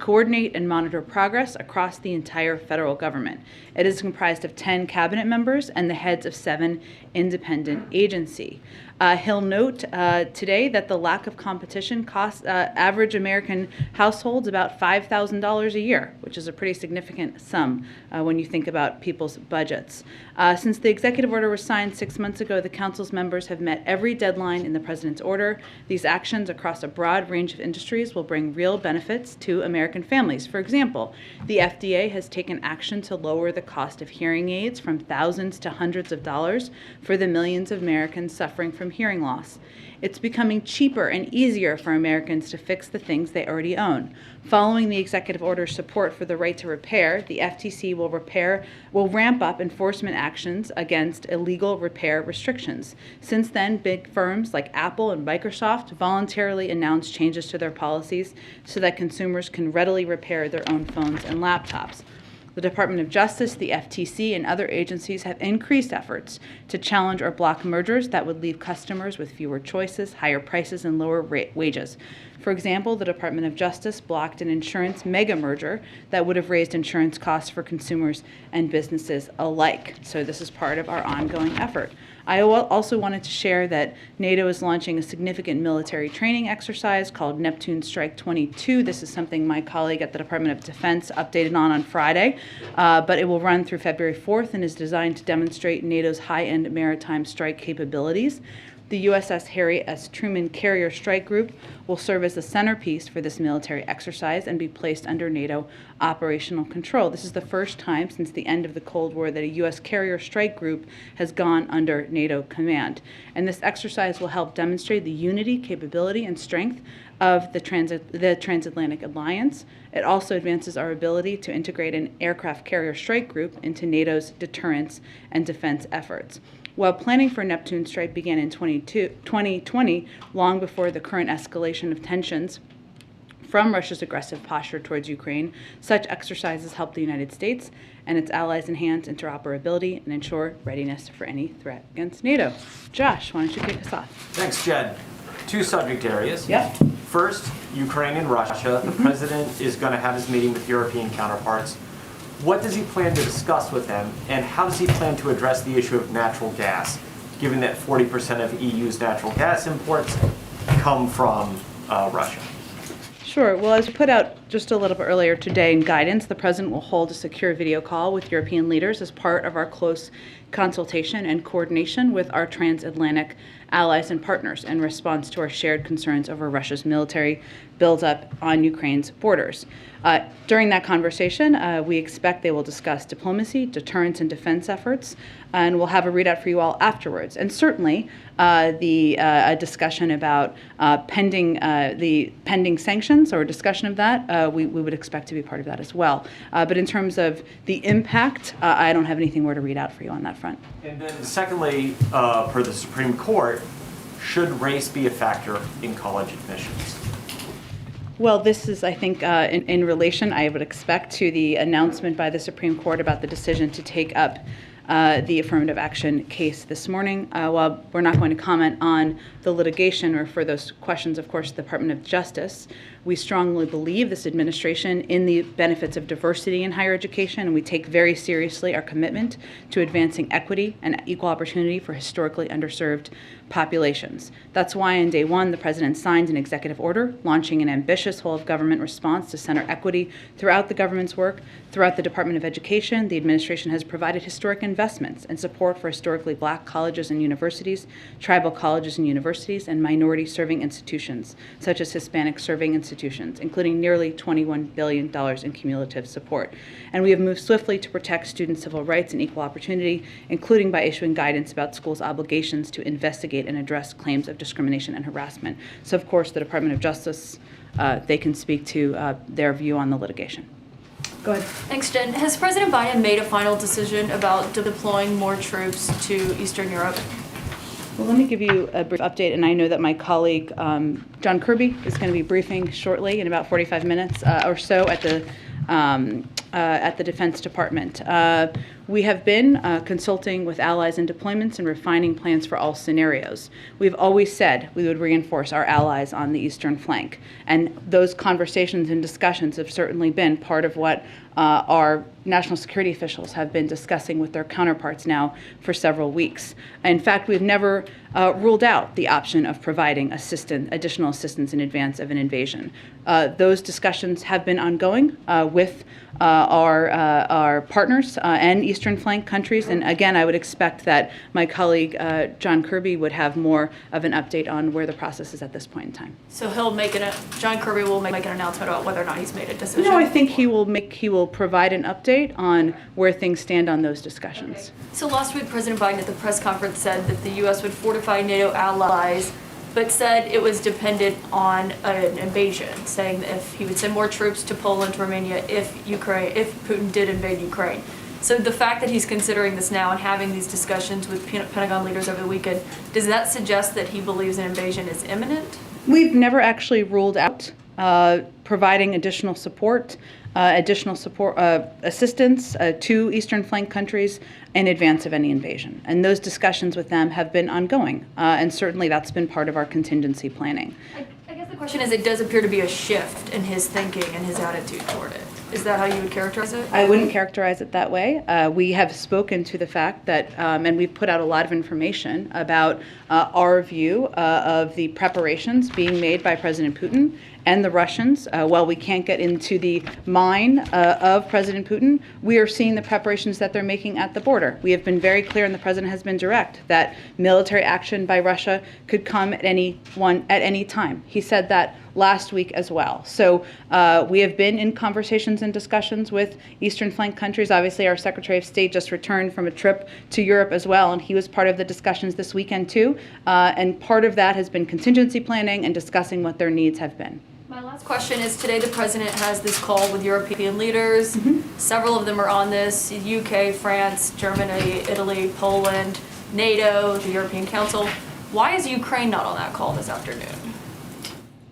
coordinate and monitor progress across the entire federal government. It is comprised of 10 cabinet members and the heads of 7 independent agencies. He'll note today that the lack of competition costs average American households about $5,000 a year, which is a pretty significant sum when you think about people's budgets. Since the executive order was signed 6 months ago, the council's members have met every deadline in the president's order. These actions across a broad range of industries will bring real benefits to American families. For example, the FDA has taken action to lower the cost of hearing aids from thousands to hundreds of dollars for the millions of Americans suffering from hearing loss. It's becoming cheaper and easier for Americans to fix the things they already own. Following the executive order's support for the right to repair, the FTC will ramp up enforcement actions against illegal repair restrictions. Since then, big firms like Apple and Microsoft voluntarily announced changes to their policies so that consumers can readily repair their own phones and laptops. The Department of Justice, the FTC, and other agencies have increased efforts to challenge or block mergers that would leave customers with fewer choices, higher prices, and lower wages. For example, the Department of Justice blocked an insurance mega merger that would have raised insurance costs for consumers and businesses alike. So this is part of our ongoing effort. I also wanted to share that NATO is launching a significant military training exercise called Neptune Strike 22. This is something my colleague at the Department of Defense updated on Friday, but it will run through February 4th and is designed to demonstrate NATO's high-end maritime strike capabilities. The USS Harry S. Truman Carrier Strike Group will serve as the centerpiece for this military exercise and be placed under NATO operational control. This is the first time since the end of the Cold War that a U.S. carrier strike group has gone under NATO command. And this exercise will help demonstrate the unity, capability, and strength of the transatlantic alliance. It also advances our ability to integrate an aircraft carrier strike group into NATO's deterrence and defense efforts. While planning for Neptune Strike began in 2020, long before the current escalation of tensions from Russia's aggressive posture towards Ukraine, such exercises help the United States and its allies enhance interoperability and ensure readiness for any threat against NATO. Josh, why don't you kick us off? Thanks, Jen. 2 subject areas. Yep. First, Ukraine and Russia. The president is going to have his meeting with European counterparts. What does he plan to discuss with them, and how does he plan to address the issue of natural gas, given that 40% of EU's natural gas imports come from Russia? Sure. Well, as we put out just a little bit earlier today in guidance, the president will hold a secure video call with European leaders as part of our close consultation and coordination with our transatlantic allies and partners in response to our shared concerns over Russia's military buildup on Ukraine's borders. During that conversation, we expect they will discuss diplomacy, deterrence, and defense efforts, and we'll have a readout for you all afterwards. And certainly, a discussion about the pending sanctions, or a discussion of that, we would expect to be part of that as well. But in terms of the impact, I don't have anything more to read out for you on that front. And then secondly, per the Supreme Court, should race be a factor in college admissions? Well, this is, I think, in relation, I would expect, to the announcement by the Supreme Court about the decision to take up the affirmative action case this morning. While we're not going to comment on the litigation or for those questions, of course, the Department of Justice, we strongly believe this administration in the benefits of diversity in higher education, and we take very seriously our commitment to advancing equity and equal opportunity for historically underserved populations. That's why on day one, the president signed an executive order launching an ambitious whole-of-government response to center equity throughout the government's work. Throughout the Department of Education, the administration has provided historic investments and support for historically Black colleges and universities, tribal colleges and universities, and minority-serving institutions, such as Hispanic-serving institutions, including nearly $21 billion in cumulative support. And we have moved swiftly to protect student civil rights and equal opportunity, including by issuing guidance about schools' obligations to investigate and address claims of discrimination and harassment. So, of course, the Department of Justice, they can speak to their view on the litigation. Go ahead. Thanks, Jen. Has President Biden made a final decision about deploying more troops to Eastern Europe? Well, let me give you a brief update, and I know that my colleague, John Kirby, is going to be briefing shortly in about 45 minutes or so at the Defense Department. We have been consulting with allies in deployments and refining plans for all scenarios. We've always said we would reinforce our allies on the eastern flank, and those conversations and discussions have certainly been part of what our national security officials have been discussing with their counterparts now for several weeks. In fact, we've never ruled out the option of providing additional assistance in advance of an invasion. Those discussions have been ongoing with our partners and Eastern Flank countries. And again, I would expect that my colleague John Kirby would have more of an update on where the process is at this point in time. So John Kirby will make an announcement about whether or not he's made a decision? No, I think he will provide an update on where things stand on those discussions. Okay. So last week, President Biden at the press conference said that the U.S. would fortify NATO allies, but said it was dependent on an invasion, saying that if he would send more troops to Poland, Romania, if Putin did invade Ukraine. So the fact that he's considering this now and having these discussions with Pentagon leaders over the weekend, does that suggest that he believes an invasion is imminent? We've never actually ruled out providing additional assistance to Eastern Flank countries in advance of any invasion. And those discussions with them have been ongoing, and certainly that's been part of our contingency planning. I guess the question is, it does appear to be a shift in his thinking and his attitude toward it. Is that how you would characterize it? I wouldn't characterize it that way. We have spoken to the fact that, and we've put out a lot of information about our view of the preparations being made by President Putin and the Russians. While we can't get into the mind of President Putin, we are seeing the preparations that they're making at the border. We have been very clear, and the President has been direct, that military action by Russia could come at any time. He said that last week as well. So we have been in conversations and discussions with Eastern Flank countries. Obviously, our Secretary of State just returned from a trip to Europe as well, and he was part of the discussions this weekend too. And part of that has been contingency planning and discussing what their needs have been. My last question is, today the President has this call with European leaders. Several of them are on this: UK, France, Germany, Italy, Poland, NATO, the European Council. Why is Ukraine not on that call this afternoon?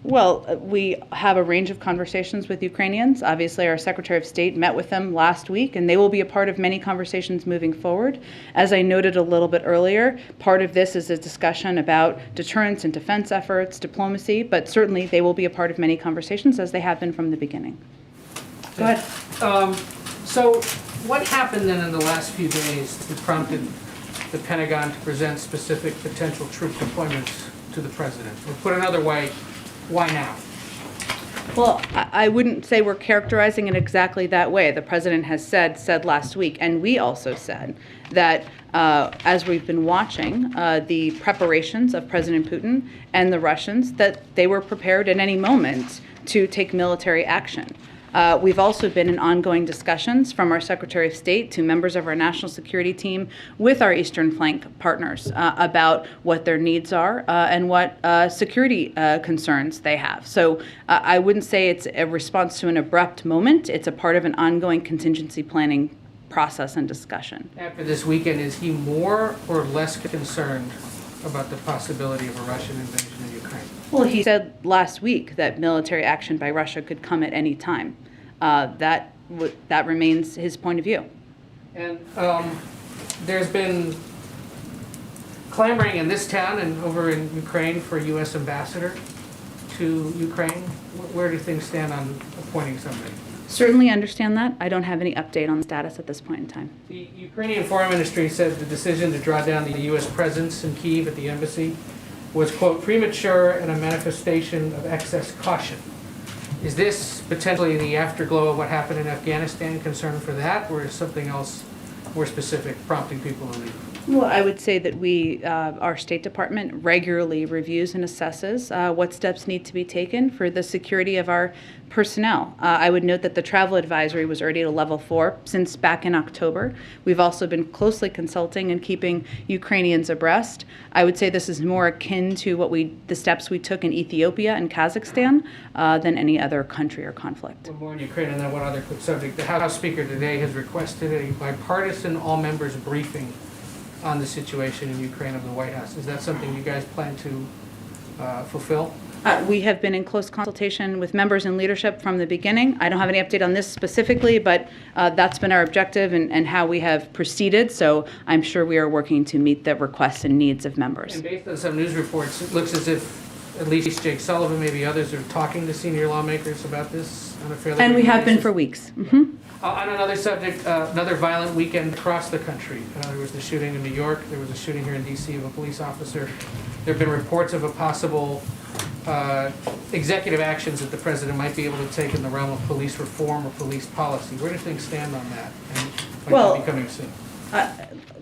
Well, we have a range of conversations with Ukrainians. Obviously, our Secretary of State met with them last week, and they will be a part of many conversations moving forward. As I noted a little bit earlier, part of this is a discussion about deterrence and defense efforts, diplomacy, but certainly they will be a part of many conversations, as they have been from the beginning. Go ahead. So what happened then in the last few days that prompted the Pentagon to present specific potential troop deployments to the President? Or put another way, why now? Well, I wouldn't say we're characterizing it exactly that way. The President has said last week, and we also said that as we've been watching the preparations of President Putin and the Russians, that they were prepared at any moment to take military action. We've also been in ongoing discussions from our Secretary of State to members of our national security team with our Eastern Flank partners about what their needs are and what security concerns they have. So I wouldn't say it's a response to an abrupt moment. It's a part of an ongoing contingency planning process and discussion. After this weekend, is he more or less concerned about the possibility of a Russian invasion of Ukraine? Well, he said last week that military action by Russia could come at any time. That remains his point of view. And there's been clamoring in this town and over in Ukraine for a U.S. ambassador to Ukraine. Where do things stand on appointing somebody? Certainly understand that. I don't have any update on the status at this point in time. The Ukrainian Foreign Ministry said the decision to draw down the U.S. presence in Kyiv at the embassy was, quote, premature and a manifestation of excess caution. Is this potentially the afterglow of what happened in Afghanistan, concern for that, or is something else more specific prompting people to leave? Well, I would say that our State Department regularly reviews and assesses what steps need to be taken for the security of our personnel. I would note that the travel advisory was already at a level 4 since back in October. We've also been closely consulting and keeping Ukrainians abreast. I would say this is more akin to the steps we took in Ethiopia and Kazakhstan than any other country or conflict. One more in Ukraine and then one other quick subject. The House Speaker today has requested a bipartisan all-members briefing on the situation in Ukraine of the White House. Is that something you guys plan to fulfill? We have been in close consultation with members and leadership from the beginning. I don't have any update on this specifically, but that's been our objective and how we have proceeded. So I'm sure we are working to meet the requests and needs of members. And based on some news reports, it looks as if at least Jake Sullivan, maybe others, are talking to senior lawmakers about this on a fairly And we regular have been basis. for weeks. Mhm. On another subject, another violent weekend across the country. There was the shooting in New York. There was a shooting here in D.C. of a police officer. There have been reports of a possible executive actions that the president might be able to take in the realm of police reform or police policy. Where do things stand on that? And might Well, that be coming soon?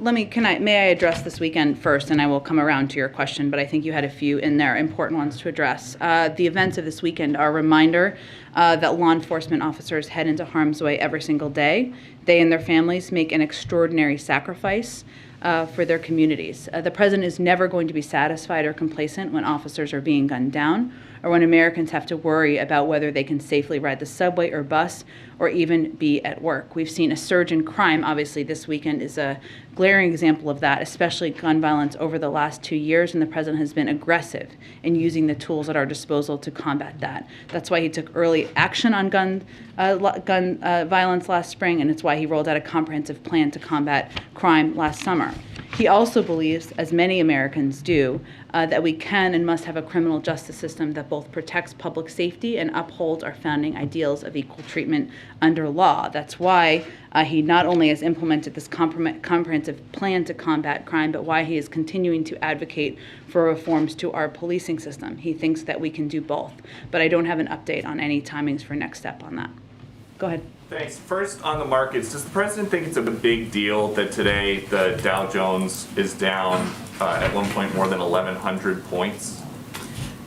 May I address this weekend first, and I will come around to your question, but I think you had a few in there, important ones to address. The events of this weekend are a reminder that law enforcement officers head into harm's way every single day. They and their families make an extraordinary sacrifice for their communities. The president is never going to be satisfied or complacent when officers are being gunned down or when Americans have to worry about whether they can safely ride the subway or bus or even be at work. We've seen a surge in crime. Obviously, this weekend is a glaring example of that, especially gun violence over the last 2 years, and the president has been aggressive in using the tools at our disposal to combat that. That's why he took early action on gun violence last spring, and it's why he rolled out a comprehensive plan to combat crime last summer. He also believes, as many Americans do, that we can and must have a criminal justice system that both protects public safety and upholds our founding ideals of equal treatment under law. That's why he not only has implemented this comprehensive plan to combat crime, but why he is continuing to advocate for reforms to our policing system. He thinks that we can do both, but I don't have an update on any timings for next step on that. Go ahead. Thanks. First, on the markets, does the president think it's a big deal that today the Dow Jones is down at one point more than 1,100 points?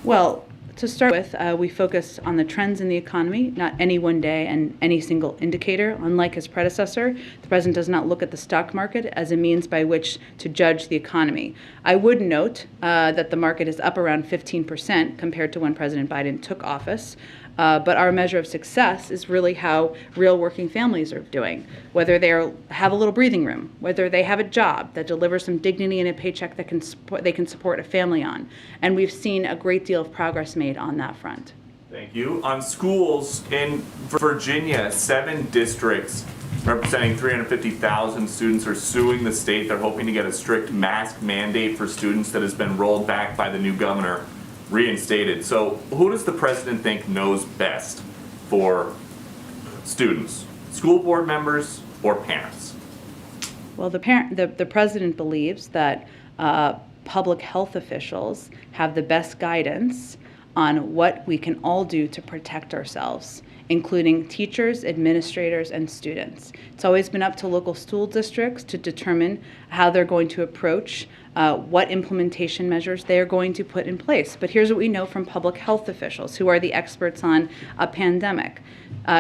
Well, to start with, we focus on the trends in the economy, not any one day and any single indicator. Unlike his predecessor, the president does not look at the stock market as a means by which to judge the economy. I would note that the market is up around 15% compared to when President Biden took office. But our measure of success is really how real working families are doing, whether they have a little breathing room, whether they have a job that delivers some dignity and a paycheck that they can support a family on. And we've seen a great deal of progress made on that front. Thank you. On schools in Virginia, 7 districts representing 350,000 students are suing the state. They're hoping to get a strict mask mandate for students that has been rolled back by the new governor reinstated. So who does the president think knows best for students? School board members or parents? Well, the president believes that public health officials have the best guidance on what we can all do to protect ourselves, including teachers, administrators, and students. It's always been up to local school districts to determine how they're going to approach what implementation measures they're going to put in place. But here's what we know from public health officials, who are the experts on a pandemic.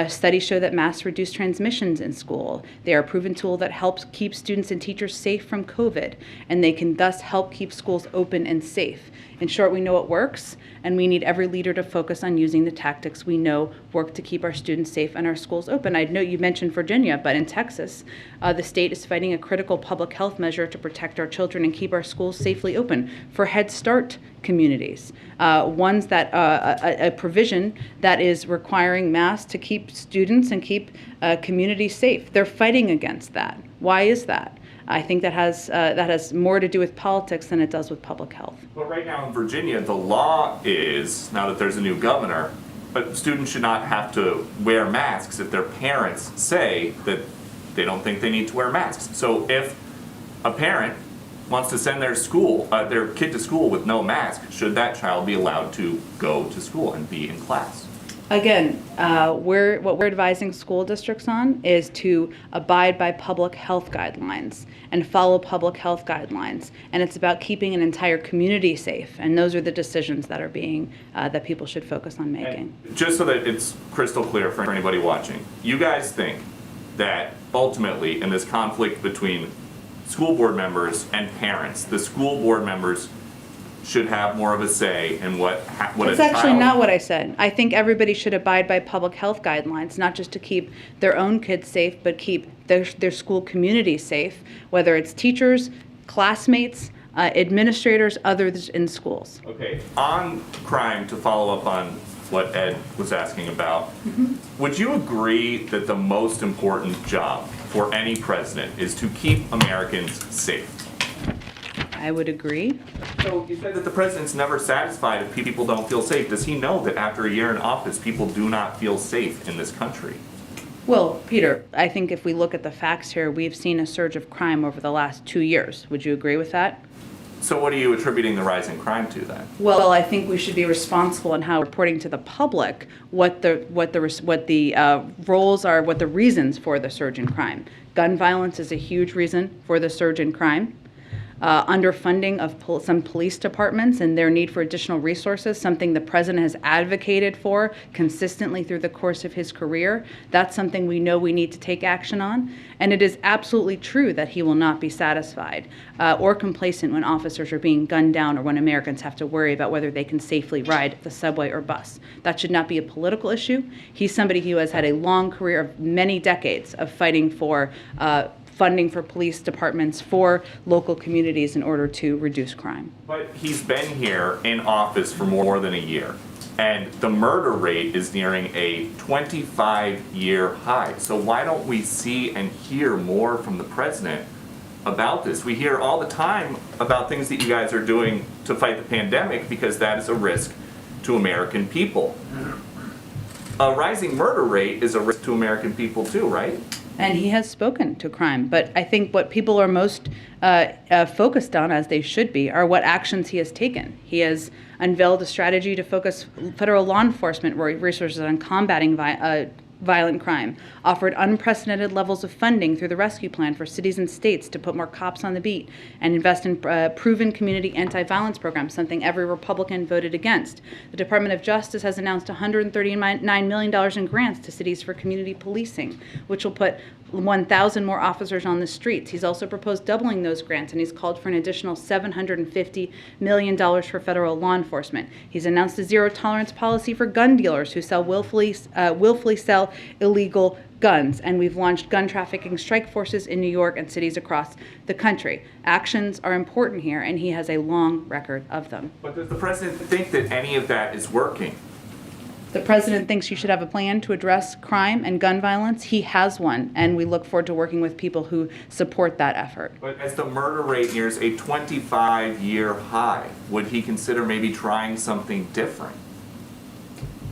Studies show that masks reduce transmissions in school. They are a proven tool that helps keep students and teachers safe from COVID, and they can thus help keep schools open and safe. In short, we know it works, and we need every leader to focus on using the tactics we know work to keep our students safe and our schools open. I know you mentioned Virginia, but in Texas, the state is fighting a critical public health measure to protect our children and keep our schools safely open for Head Start communities. A provision that is requiring masks to keep students and keep communities safe. They're fighting against that. Why is that? I think that has more to do with politics than it does with public health. But right now in Virginia, the law is, now that there's a new governor, but students should not have to wear masks if their parents say that they don't think they need to wear masks. So if a parent wants to send their kid to school with no mask, should that child be allowed to go to school and be in class? Again, what we're advising school districts on is to abide by public health guidelines and follow public health guidelines. And it's about keeping an entire community safe. And those are the decisions that are that people should focus on making. And just so that it's crystal clear for anybody watching, you guys think that ultimately in this conflict between school board members and parents, the school board members should have more of a say in what a child... That's actually not what I said. I think everybody should abide by public health guidelines, not just to keep their own kids safe, but keep their school community safe, whether it's teachers, classmates, administrators, others in schools. Okay, on crime, to follow up on what Ed was asking about, would you agree that the most important job for any president is to keep Americans safe? I would agree. So you said that the president's never satisfied if people don't feel safe. Does he know that after a year in office, people do not feel safe in this country? Well, Peter, I think if we look at the facts here, we've seen a surge of crime over the last 2 years. Would you agree with that? So what are you attributing the rise in crime to then? Well, I think we should be responsible in how we're reporting to the public what the roles are, what the reasons for the surge in crime. Gun violence is a huge reason for the surge in crime. Underfunding of some police departments and their need for additional resources, something the president has advocated for consistently through the course of his career. That's something we know we need to take action on. And it is absolutely true that he will not be satisfied or complacent when officers are being gunned down or when Americans have to worry about whether they can safely ride the subway or bus. That should not be a political issue. He's somebody who has had a long career of many decades of fighting for funding for police departments, for local communities in order to reduce crime. But he's been here in office for more than a year, and the murder rate is nearing a 25-year high. So why don't we see and hear more from the president about this? We hear all the time about things that you guys are doing to fight the pandemic because that is a risk to American people. A rising murder rate is a risk to American people too, right? And he has spoken to crime. But I think what people are most focused on, as they should be, are what actions he has taken. He has unveiled a strategy to focus federal law enforcement resources on combating violent crime, offered unprecedented levels of funding through the rescue plan for cities and states to put more cops on the beat, and invest in proven community anti-violence programs, something every Republican voted against. The Department of Justice has announced $139 million in grants to cities for community policing, which will put 1,000 more officers on the streets. He's also proposed doubling those grants, and he's called for an additional $750 million for federal law enforcement. He's announced a zero-tolerance policy for gun dealers who willfully sell illegal guns, and we've launched gun trafficking strike forces in New York and cities across the country. Actions are important here, and he has a long record of them. But does the president think that any of that is working? The president thinks you should have a plan to address crime and gun violence. He has one, and we look forward to working with people who support that effort. But as the murder rate nears a 25-year high, would he consider maybe trying something different?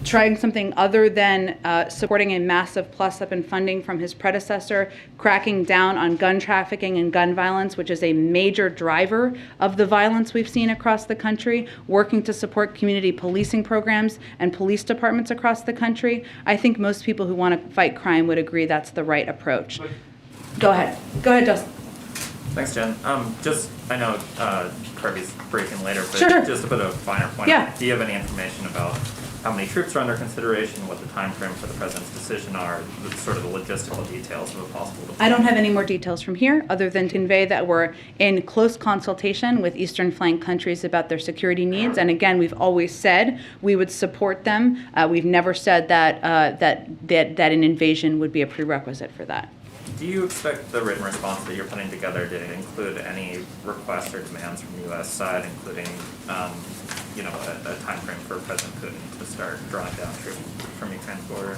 Trying something other than supporting a massive plus-up in funding from his predecessor, cracking down on gun trafficking and gun violence, which is a major driver of the violence we've seen across the country, working to support community policing programs and police departments across the country. I think most people who want to fight crime would agree that's the right approach. Go ahead, Justin. Thanks, Jen. I know Kirby's briefing later, but Sure. Just to put a finer point, Yeah. Do you have any information about how many troops are under consideration, what the time frame for the president's decision are, sort of the logistical details of a possible deployment? I don't have any more details from here other than to convey that we're in close consultation with Eastern Flank countries about their security needs. And again, we've always said we would support them. We've never said that an invasion would be a prerequisite for that. Do you expect the written response that you're putting together to include any requests or demands from the U.S. side, including a time frame for President Putin to start drawing down troops from Ukraine's border?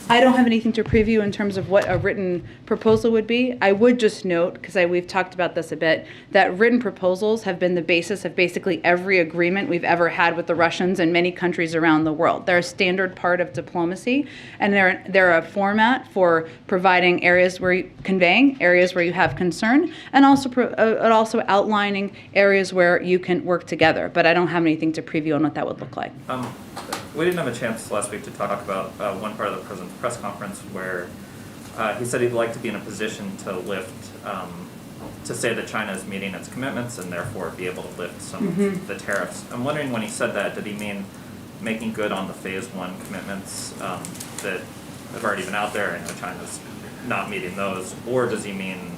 I don't have anything to preview in terms of what a written proposal would be. I would just note, because we've talked about this a bit, that written proposals have been the basis of basically every agreement we've ever had with the Russians and many countries around the world. They're a standard part of diplomacy, and they're a format for conveying areas where you have concern, and also outlining areas where you can work together. But I don't have anything to preview on what that would look like. We didn't have a chance last week to talk about one part of the president's press conference where he said he'd like to be in a position to to say that China is meeting its commitments and therefore be able to lift some of the tariffs. I'm wondering, when he said that, did he mean making good on the phase one commitments that have already been out there? I know China's not meeting those, or does he mean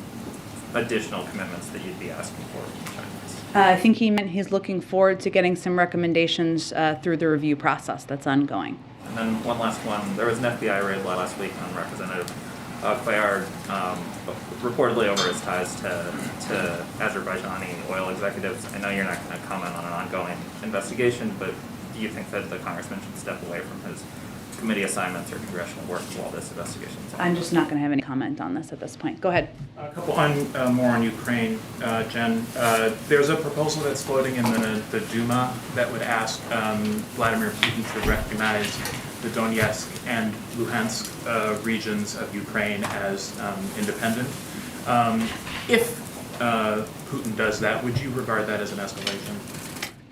additional commitments that you'd be asking for from China? I think he meant he's looking forward to getting some recommendations through the review process that's ongoing. And then one last one. There was an FBI raid last week on Representative Cuellar reportedly over his ties to Azerbaijani oil executives. I know you're not going to comment on an ongoing investigation, but do you think that the congressman should step away from his committee assignments or congressional work while this investigation is on? I'm just not going to have any comment on this at this point. Go ahead. A couple more on Ukraine, Jen. There's a proposal that's floating in the Duma that would ask Vladimir Putin to recognize the Donetsk and Luhansk regions of Ukraine as independent. If Putin does that, would you regard that as an escalation?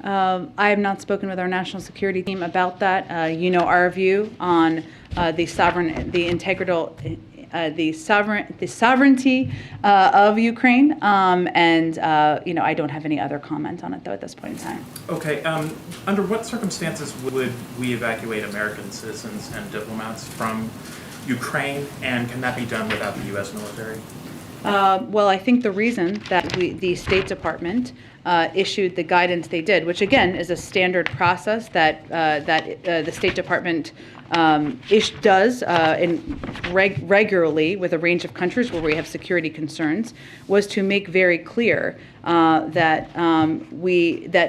I have not spoken with our national security team about that. You know our view on the sovereignty of Ukraine, and I don't have any other comment on it though at this point in time. Okay. Under what circumstances would we evacuate American citizens and diplomats from Ukraine, and can that be done without the U.S. military? Well, I think the reason that the State Department issued the guidance they did, which again is a standard process that the State Department does regularly with a range of countries where we have security concerns, was to make very clear that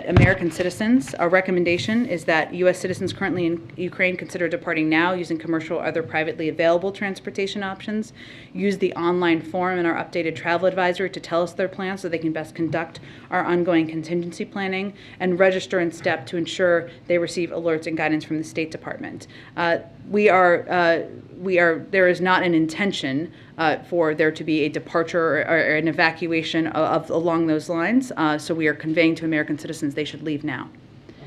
American citizens, our recommendation is that U.S. citizens currently in Ukraine consider departing now using commercial or other privately available transportation options, use the online form in our updated travel advisory to tell us their plans so they can best conduct our ongoing contingency planning, and register in STEP to ensure they receive alerts and guidance from the State Department. There is not an intention for there to be a departure or an evacuation along those lines. So we are conveying to American citizens they should leave now.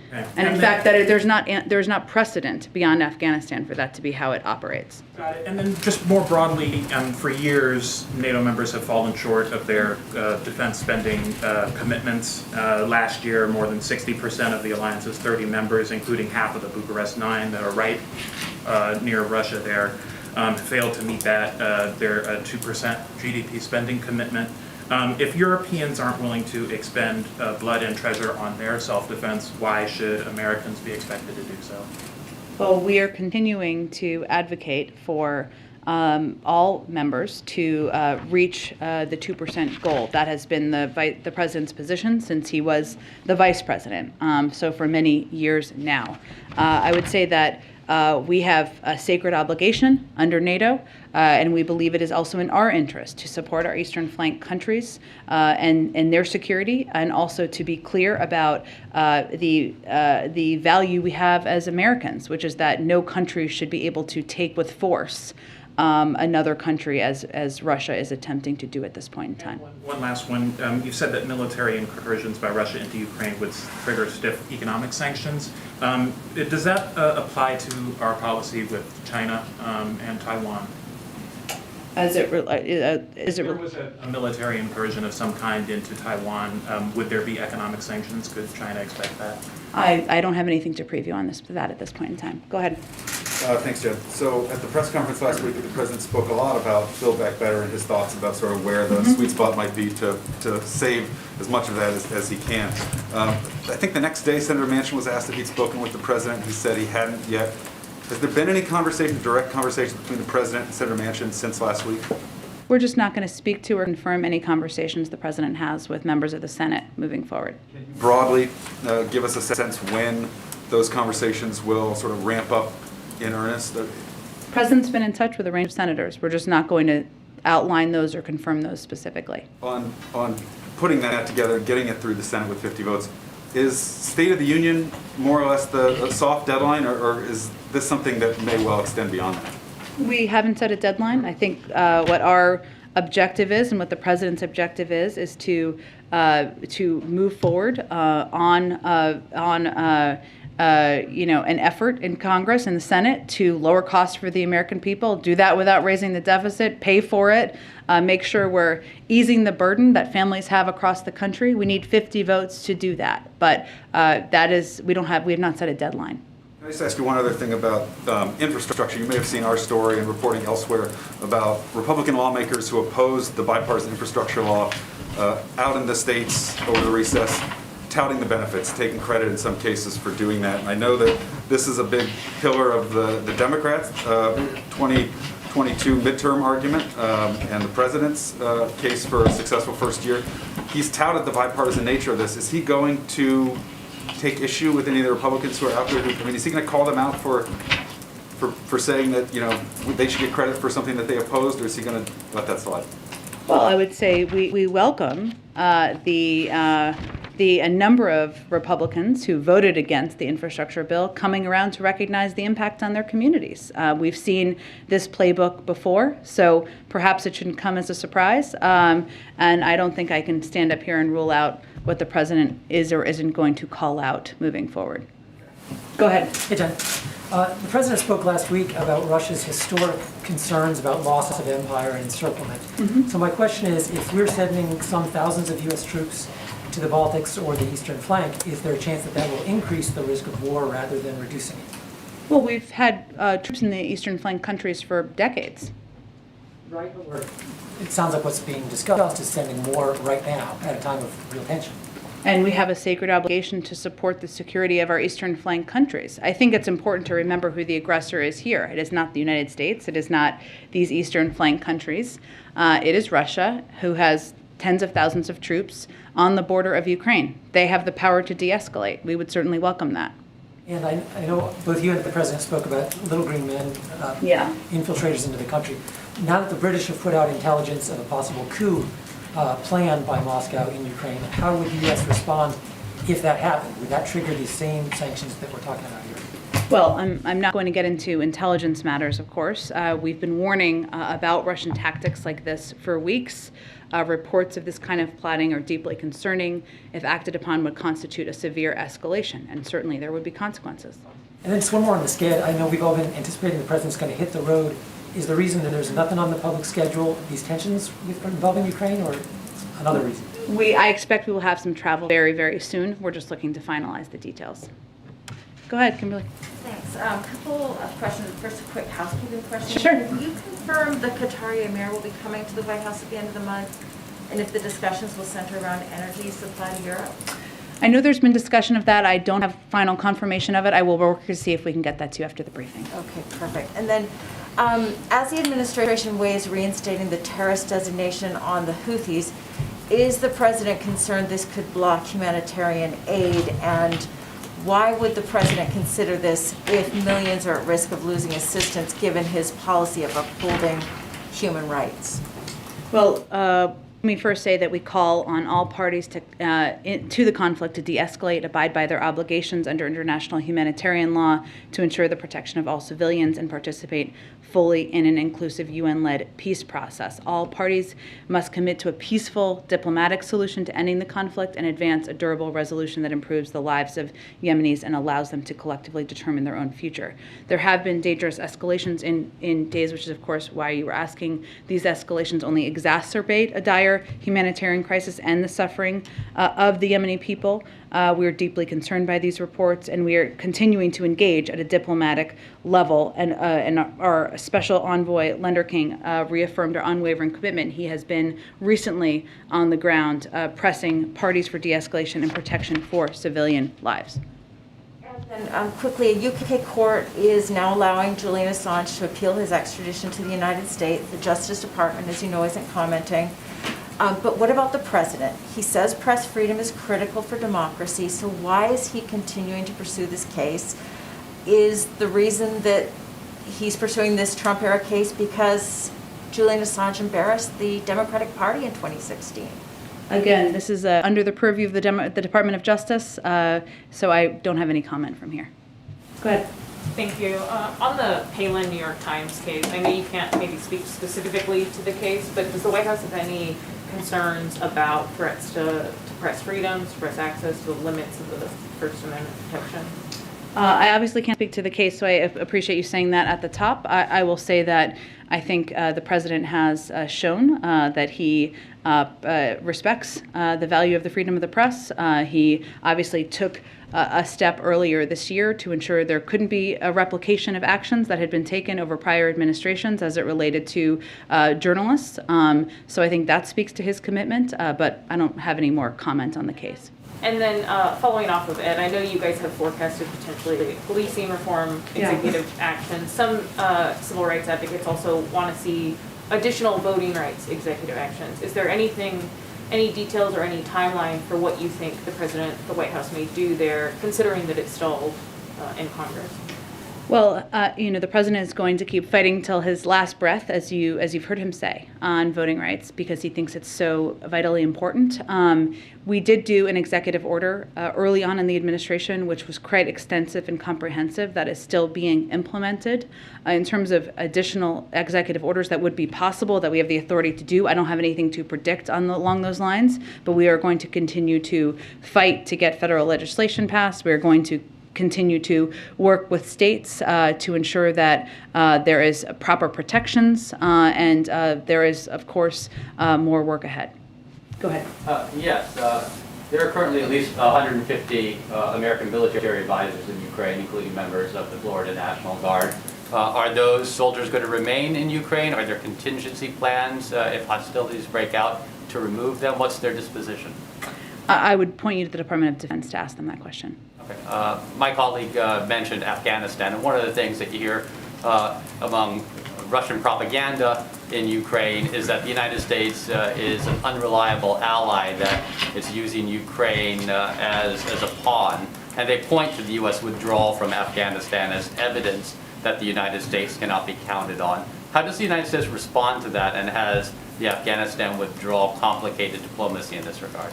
Okay. And in fact, that there's not precedent beyond Afghanistan for that to be how it operates. Got it. And then just more broadly, for years, NATO members have fallen short of their defense spending commitments. Last year, more than 60% of the alliance's 30 members, including half of the Bucharest 9 that are right near Russia there, failed to meet their 2% GDP spending commitment. If Europeans aren't willing to expend blood and treasure on their self-defense, why should Americans be expected to do so? Well, we are continuing to advocate for all members to reach the 2% goal. That has been the president's position since he was the vice president, so for many years now. I would say that we have a sacred obligation under NATO, and we believe it is also in our interest to support our eastern flank countries and their security, and also to be clear about the value we have as Americans, which is that no country should be able to take with force another country as Russia is attempting to do at this point in time. One last one. You said that military incursions by Russia into Ukraine would trigger stiff economic sanctions. Does that apply to our policy with China and Taiwan? If there was a military incursion of some kind into Taiwan, would there be economic sanctions? Could China expect that? I don't have anything to preview on that at this point in time. Go ahead. Thanks, Jen. So at the press conference last week, the president spoke a lot about Build Back Better and his thoughts about sort of where the sweet spot might be to save as much of that as he can. I think the next day, Senator Manchin was asked if he'd spoken with the president. He said he hadn't yet. Has there been any direct conversation between the president and Senator Manchin since last week? We're just not going to speak to or confirm any conversations the president has with members of the Senate moving forward. Can you broadly give us a sense when those conversations will sort of ramp up in earnest? The president's been in touch with a range of senators. We're just not going to outline those or confirm those specifically. On putting that together, getting it through the Senate with 50 votes, is State of the Union more or less the soft deadline, or is this something that may well extend beyond that? We haven't set a deadline. I think what our objective is and what the president's objective is to move forward on an effort in Congress and the Senate to lower costs for the American people, do that without raising the deficit, pay for it, make sure we're easing the burden that families have across the country. We need 50 votes to do that, but we have not set a deadline. Can I just ask you one other thing about infrastructure? You may have seen our story and reporting elsewhere about Republican lawmakers who opposed the bipartisan infrastructure law out in the states over the recess, touting the benefits, taking credit in some cases for doing that. And I know that this is a big pillar of the Democrats. 2020 2022 midterm argument and the president's case for a successful first year. He's touted the bipartisan nature of this. Is he going to take issue with any of the Republicans who are out there? Is he going to call them out for saying that, they should get credit for something that they opposed, or is he going to let that slide? Well, I would say we welcome a number of Republicans who voted against the infrastructure bill coming around to recognize the impact on their communities. We've seen this playbook before, so perhaps it shouldn't come as a surprise. And I don't think I can stand up here and rule out what the president is or isn't going to call out moving forward. Go ahead. Hey, Jen. The president spoke last week about Russia's historic concerns about loss of empire and encirclement. Mm-hmm. So my question is, if we're sending some thousands of U.S. troops to the Baltics or the eastern flank, is there a chance that that will increase the risk of war rather than reducing it? Well, we've had troops in the eastern flank countries for decades. Right. Or it sounds like what's being discussed is sending more right now at a time of real tension. And we have a sacred obligation to support the security of our eastern flank countries. I think it's important to remember who the aggressor is here. It is not the United States. It is not these eastern flank countries. It is Russia, who has tens of thousands of troops on the border of Ukraine. They have the power to de-escalate. We would certainly welcome that. And I know both you and the president spoke about little green men, infiltrators into the country. Now that the British have put out intelligence of a possible coup planned by Moscow in Ukraine, how would the U.S. respond if that happened? Would that trigger these same sanctions that we're talking about here? Well, I'm not going to get into intelligence matters, of course. We've been warning about Russian tactics like this for weeks. Reports of this kind of plotting are deeply concerning. If acted upon, would constitute a severe escalation, and certainly there would be consequences. And then just one more on the SCED. I know we've all been anticipating the president's going to hit the road. Is the reason that there's nothing on the public schedule these tensions involving Ukraine, or another reason? I expect we will have some travel very, very soon. We're just looking to finalize the details. Go ahead, Kimberly. Thanks. Couple of questions. First, a quick housekeeping question. Sure. Can you confirm the Qatari Emir will be coming to the White House at the end of the month, and if the discussions will center around energy supply to Europe? I know there's been discussion of that. I don't have final confirmation of it. I will work to see if we can get that to you after the briefing. Okay, perfect. And then, as the administration weighs reinstating the terrorist designation on the Houthis, is the president concerned this could block humanitarian aid, and why would the president consider this if millions are at risk of losing assistance given his policy of upholding human rights? Well, let me first say that we call on all parties to the conflict to de-escalate, abide by their obligations under international humanitarian law to ensure the protection of all civilians, and participate fully in an inclusive UN-led peace process. All parties must commit to a peaceful diplomatic solution to ending the conflict and advance a durable resolution that improves the lives of Yemenis and allows them to collectively determine their own future. There have been dangerous escalations in days, which is of course why you were asking. These escalations only exacerbate a dire humanitarian crisis and the suffering of the Yemeni people. We are deeply concerned by these reports, and we are continuing to engage at a diplomatic level. And our special envoy, Lender King, reaffirmed our unwavering commitment. He has been recently on the ground pressing parties for de-escalation and protection for civilian lives. And then quickly, a UK court is now allowing Julian Assange to appeal his extradition to the United States. The Justice Department, as you know, isn't commenting. But what about the president? He says press freedom is critical for democracy, so why is he continuing to pursue this case? Is the reason that he's pursuing this Trump-era case because Julian Assange embarrassed the Democratic Party in 2016? Again, this is under the purview of the Department of Justice, so I don't have any comment from here. Go ahead. Thank you. On the Palin New York Times case, I know you can't maybe speak specifically to the case, but does the White House have any concerns about threats to press freedoms, press access, to the limits of the First Amendment protection? I obviously can't speak to the case, so I appreciate you saying that at the top. I will say that I think the president has shown that he respects the value of the freedom of the press. He obviously took a step earlier this year to ensure there couldn't be a replication of actions that had been taken over prior administrations as it related to journalists. So I think that speaks to his commitment, but I don't have any more comment on the case. And then following off of Ed, I know you guys have forecasted potentially policing reform, executive action. Some civil rights advocates also want to see additional voting rights executive actions. Is there anything, any details or any timeline for what you think the president, the White House may do there, considering that it's stalled in Congress? Well, the president is going to keep fighting till his last breath, as you've heard him say, on voting rights, because he thinks it's so vitally important. We did do an executive order early on in the administration, which was quite extensive and comprehensive, that is still being implemented. In terms of additional executive orders that would be possible, that we have the authority to do, I don't have anything to predict along those lines, but we are going to continue to fight to get federal legislation passed. We are going to continue to work with states to ensure that there is proper protections and there is, of course, more work ahead. Go ahead. Yes, there are currently at least 150 American military advisors in Ukraine, including members of the Florida National Guard. Are those soldiers going to remain in Ukraine? Are there contingency plans if hostilities break out to remove them? What's their disposition? I would point you to the Department of Defense to ask them that question. Okay. My colleague mentioned Afghanistan, and one of the things that you hear among Russian propaganda in Ukraine is that the United States is an unreliable ally, that it's using Ukraine as a pawn. And they point to the U.S. withdrawal from Afghanistan as evidence that the United States cannot be counted on. How does the United States respond to that, and has the Afghanistan withdrawal complicated diplomacy in this regard?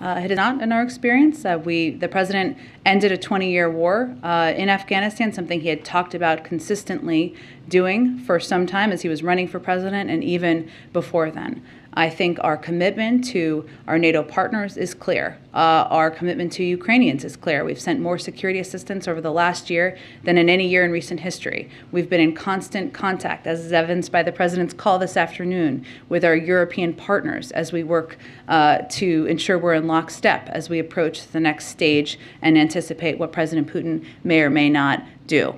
It is not in our experience. The president ended a 20-year war in Afghanistan, something he had talked about consistently doing for some time as he was running for president and even before then. I think our commitment to our NATO partners is clear. Our commitment to Ukrainians is clear. We've sent more security assistance over the last year than in any year in recent history. We've been in constant contact, as is evidenced by the president's call this afternoon, with our European partners as we work to ensure we're in lockstep as we approach the next stage and anticipate what President Putin may or may not do.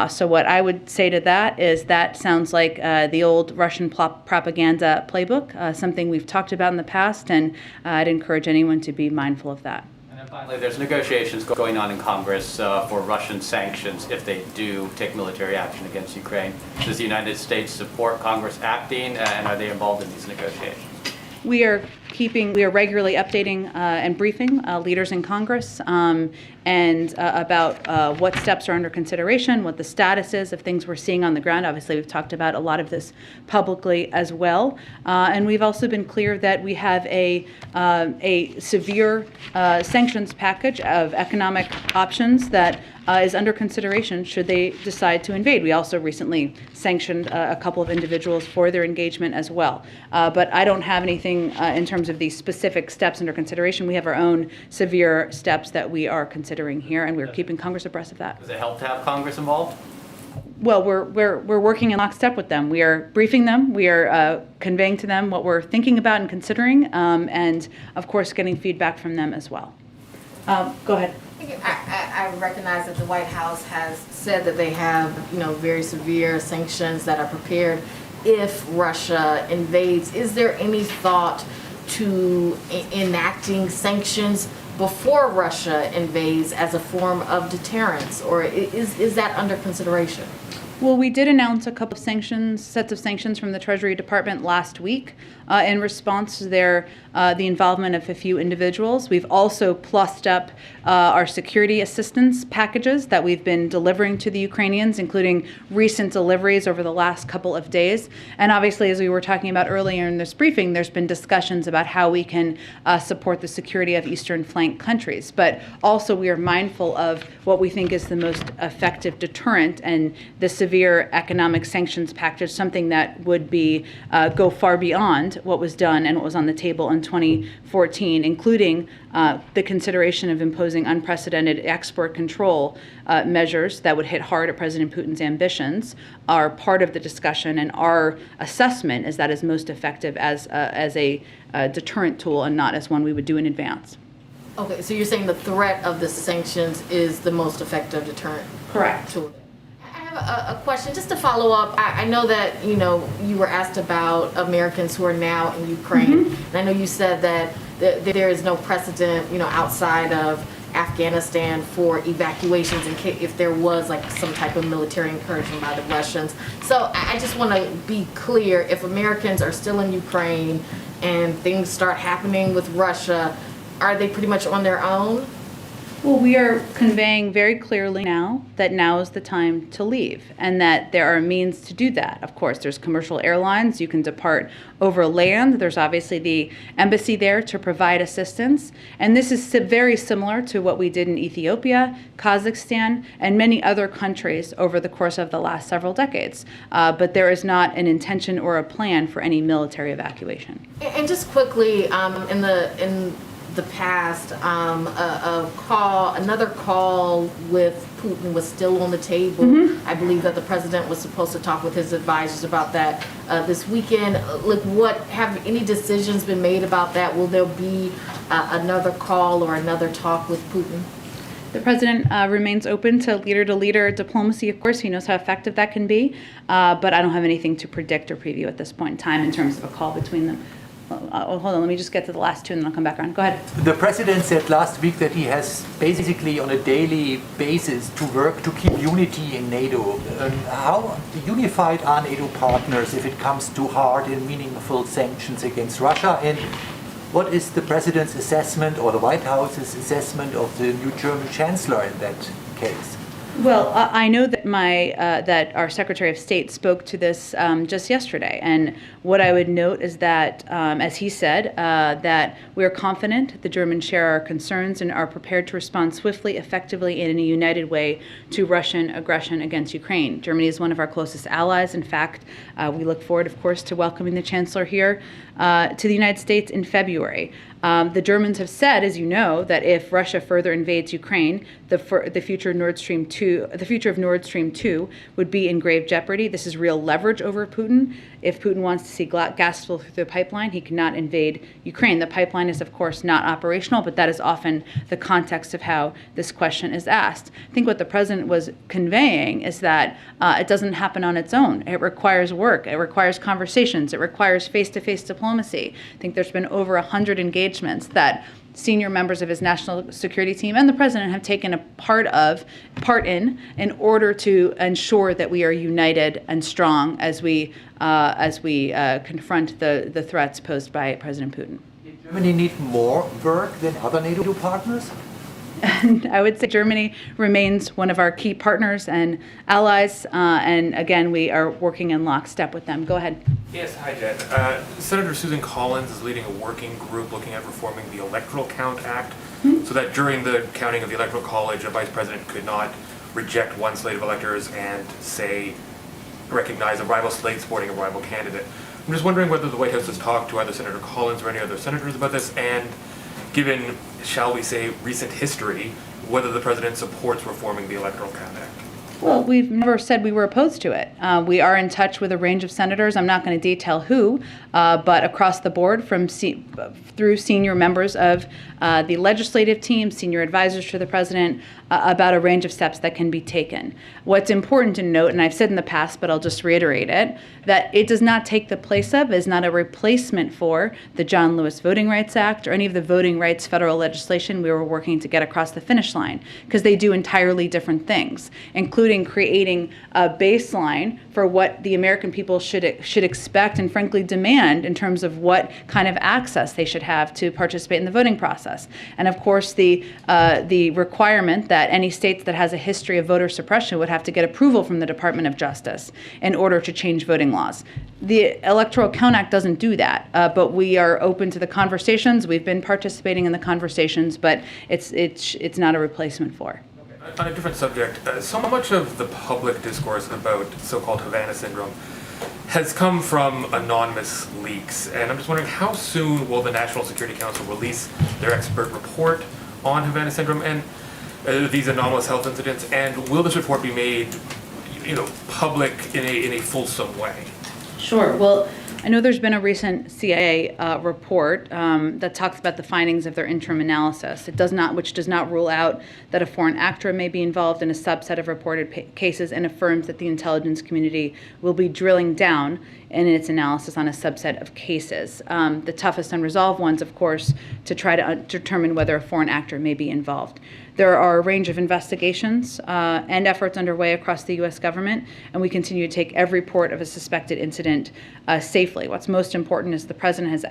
So what I would say to that is that sounds like the old Russian propaganda playbook, something we've talked about in the past, and I'd encourage anyone to be mindful of that. And then finally, there's negotiations going on in Congress for Russian sanctions if they do take military action against Ukraine. Does the United States support Congress acting, and are they involved in these negotiations? We are regularly updating and briefing leaders in Congress and about what steps are under consideration, what the status is of things we're seeing on the ground. Obviously, we've talked about a lot of this publicly as well. And we've also been clear that we have a severe sanctions package of economic options that is under consideration should they decide to invade. We also recently sanctioned a couple of individuals for their engagement as well. But I don't have anything in terms of these specific steps under consideration. We have our own severe steps that we are considering here, and we're keeping Congress abreast of that. Does it help to have Congress involved? Well, we're working in lockstep with them. We are briefing them. We are conveying to them what we're thinking about and considering, and of course, getting feedback from them as well. Go ahead. I recognize that the White House has said that they have, very severe sanctions that are prepared if Russia invades. Is there any thought to enacting sanctions before Russia invades as a form of deterrence, or is that under consideration? Well, we did announce a couple of sets of sanctions from the Treasury Department last week in response to the involvement of a few individuals. We've also plussed up our security assistance packages that we've been delivering to the Ukrainians, including recent deliveries over the last couple of days. And obviously, as we were talking about earlier in this briefing, there's been discussions about how we can support the security of Eastern flank countries. But also, we are mindful of what we think is the most effective deterrent, and the severe economic sanctions package, something that would be go far beyond what was done and what was on the table in 2014, including the consideration of imposing unprecedented export control measures that would hit hard at President Putin's ambitions, are part of the discussion, and our assessment is that is most effective as a deterrent tool and not as one we would do in advance. Okay, so you're saying the threat of the sanctions is the most effective deterrent? Correct. Tool. A question just to follow up. I know that you were asked about Americans who are now in Ukraine, and I know you said that there is no precedent, outside of Afghanistan for evacuations in case if there was like some type of military incursion by the Russians. So I just want to be clear, if Americans are still in Ukraine and things start happening with Russia, are they pretty much on their own? Well, we are conveying very clearly now that now is the time to leave, and that there are means to do that. Of course, there's commercial airlines. You can depart over land. There's obviously the embassy there to provide assistance. And this is very similar to what we did in Ethiopia, Kazakhstan, and many other countries over the course of the last several decades. But there is not an intention or a plan for any military evacuation. And just quickly, in the past, another call with Putin was still on the table. I believe that the president was supposed to talk with his advisors about that this weekend. Have any decisions been made about that? Will there be another call or another talk with Putin? The president remains open to leader diplomacy, of course. He knows how effective that can be, but I don't have anything to predict or preview at this point in time in terms of a call between them. Hold on, let me just get to the last two and then I'll come back around. Go ahead. The president said last week that he has basically on a daily basis to work to keep unity in NATO. How unified are NATO partners if it comes to hard and meaningful sanctions against Russia? And what is the president's assessment or the White House's assessment of the new German chancellor in that case? Well, I know that that our Secretary of State spoke to this just yesterday, and what I would note is that, as he said, that we are confident the Germans share our concerns and are prepared to respond swiftly, effectively, and in a united way to Russian aggression against Ukraine. Germany is one of our closest allies. In fact, we look forward, of course, to welcoming the Chancellor here to the United States in February. The Germans have said, as you know, that if Russia further invades Ukraine, the future of Nord Stream 2 would be in grave jeopardy. This is real leverage over Putin. If Putin wants to see gas flow through the pipeline, he cannot invade Ukraine. The pipeline is, of course, not operational, but that is often the context of how this question is asked. I think what the president was conveying is that it doesn't happen on its own. It requires work. It requires conversations. It requires face-to-face diplomacy. I think there's been over 100 engagements that senior members of his national security team and the president have taken a part in order to ensure that we are united and strong as we confront the threats posed by President Putin. Did Germany need more work than other NATO partners? I would say Germany remains one of our key partners and allies, and again, we are working in lockstep with them. Go ahead. Yes, hi, Jen. Senator Susan Collins is leading a working group looking at reforming the Electoral Count Act so that during the counting of the Electoral College, a vice president could not reject one slate of electors and, say, recognize a rival slate supporting a rival candidate. I'm just wondering whether the White House has talked to either Senator Collins or any other senators about this, and given, shall we say, recent history, whether the president supports reforming the Electoral Count Act. Well, we've never said we were opposed to it. We are in touch with a range of senators. I'm not going to detail who, but across the board through senior members of the legislative team, senior advisors to the president, about a range of steps that can be taken. What's important to note, and I've said in the past, but I'll just reiterate it, that it does not take the place of, is not a replacement for the John Lewis Voting Rights Act or any of the voting rights federal legislation we were working to get across the finish line, because they do entirely different things, including creating a baseline for what the American people should expect and frankly demand in terms of what kind of access they should have to participate in the voting process. And of course, the requirement that any states that has a history of voter suppression would have to get approval from the Department of Justice in order to change voting laws. The Electoral Count Act doesn't do that, but we are open to the conversations. We've been participating in the conversations, but it's not a replacement for. On a different subject, so much of the public discourse about so-called Havana syndrome has come from anonymous leaks, and I'm just wondering how soon will the National Security Council release their expert report on Havana syndrome and these anomalous health incidents, and will this report be made, public in a fulsome way? Sure. Well, I know there's been a recent CIA report that talks about the findings of their interim analysis. Which does not rule out that a foreign actor may be involved in a subset of reported cases, and affirms that the intelligence community will be drilling down in its analysis on a subset of cases. The toughest unresolved ones, of course, to try to determine whether a foreign actor may be involved. There are a range of investigations and efforts underway across the U.S. government, and we continue to take every report of a suspected incident safely. What's most important is the President has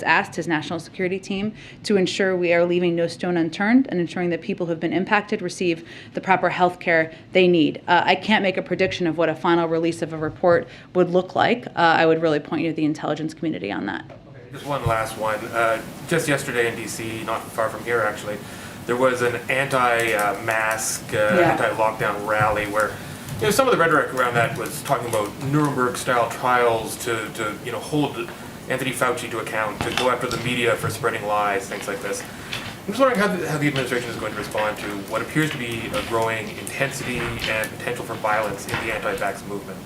asked his national security team to ensure we are leaving no stone unturned and ensuring that people who have been impacted receive the proper health care they need. I can't make a prediction of what a final release of a report would look like. I would really point you to the intelligence community on that. Okay, just one last one. Just yesterday in D.C., not far from here actually, there was an anti-mask, anti-lockdown rally where some of the rhetoric around that was talking about Nuremberg-style trials to hold Anthony Fauci to account, to go after the media for spreading lies, things like this. I'm just wondering how the administration is going to respond to what appears to be a growing intensity and potential for violence in the anti-vax movement.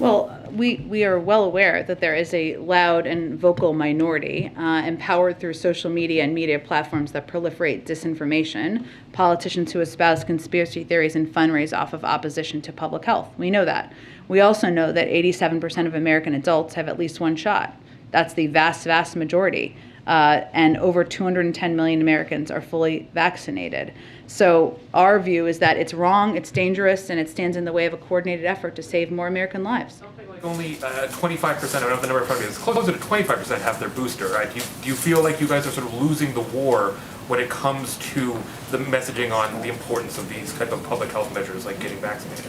Well, we are well aware that there is a loud and vocal minority empowered through social media and media platforms that proliferate disinformation, politicians who espouse conspiracy theories and fundraise off of opposition to public health. We know that. We also know that 87% of American adults have at least one shot. That's the vast, vast majority. And over 210 million Americans are fully vaccinated. So our view is that it's wrong, it's dangerous, and it stands in the way of a coordinated effort to save more American lives. Something like only 25%, I don't know the number in front of me, it's closer to 25% have their booster, right? Do you feel like you guys are sort of losing the war when it comes to the messaging on the importance of these type of public health measures like getting vaccinated?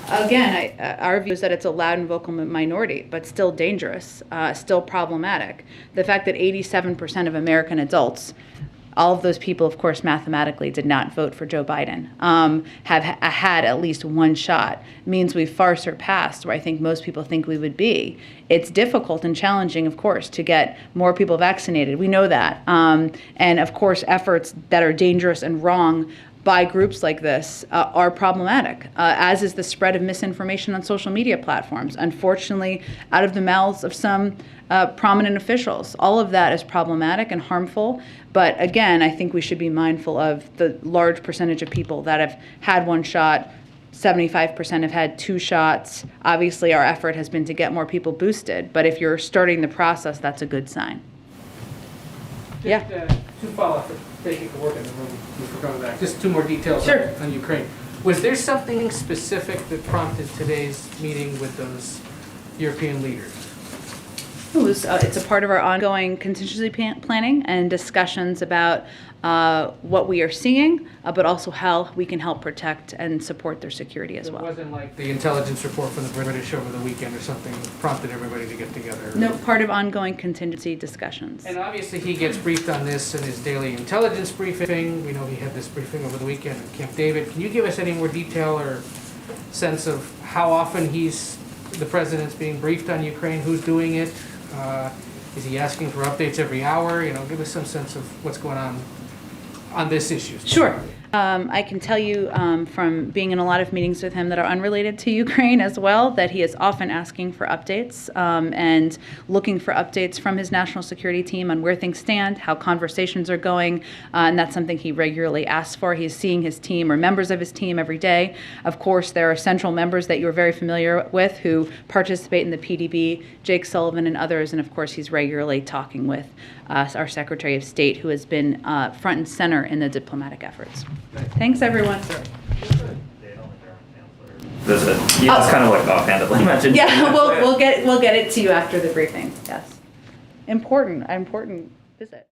Again, our view is that it's a loud and vocal minority, but still dangerous, still problematic. The fact that 87% of American adults, all of those people, of course, mathematically did not vote for Joe Biden, have had at least one shot, means we've far surpassed where I think most people think we would be. It's difficult and challenging, of course, to get more people vaccinated. We know that. And, of course, efforts that are dangerous and wrong by groups like this are problematic, as is the spread of misinformation on social media platforms, unfortunately, out of the mouths of some prominent officials. All of that is problematic and harmful, but again, I think we should be mindful of the large percentage of people that have had one shot. 75% have had two shots. Obviously, our effort has been to get more people boosted, but if you're starting the process, that's a good sign. Just, two follow-up. Thank you for working the room. For coming back. Just two more details on Ukraine. Was there something specific that prompted today's meeting with those European leaders? It's a part of our ongoing contingency planning and discussions about what we are seeing, but also how we can help protect and support their security as well. It wasn't like the intelligence report from the British over the weekend or something that prompted everybody to get together? No, part of ongoing contingency discussions. And obviously he gets briefed on this in his daily intelligence briefing. We know he had this briefing over the weekend at Camp David. Can you give us any more detail or sense of how often the president's being briefed on Ukraine, who's doing it? Is he asking for updates every hour? Give us some sense of what's going on this issue. Sure. I can tell you from being in a lot of meetings with him that are unrelated to Ukraine as well, that he is often asking for updates and looking for updates from his national security team on where things stand, how conversations are going, and that's something he regularly asks for. He's seeing his team or members of his team every day. Of course, there are central members that you're very familiar with who participate in the PDB, Jake Sullivan and others, and of course he's regularly talking with our Secretary of State, who has been front and center in the diplomatic efforts. Thanks, everyone. Visit. You just kind of like offhandedly mentioned. Yeah, we'll get it to you after the briefing. Yes, important visit.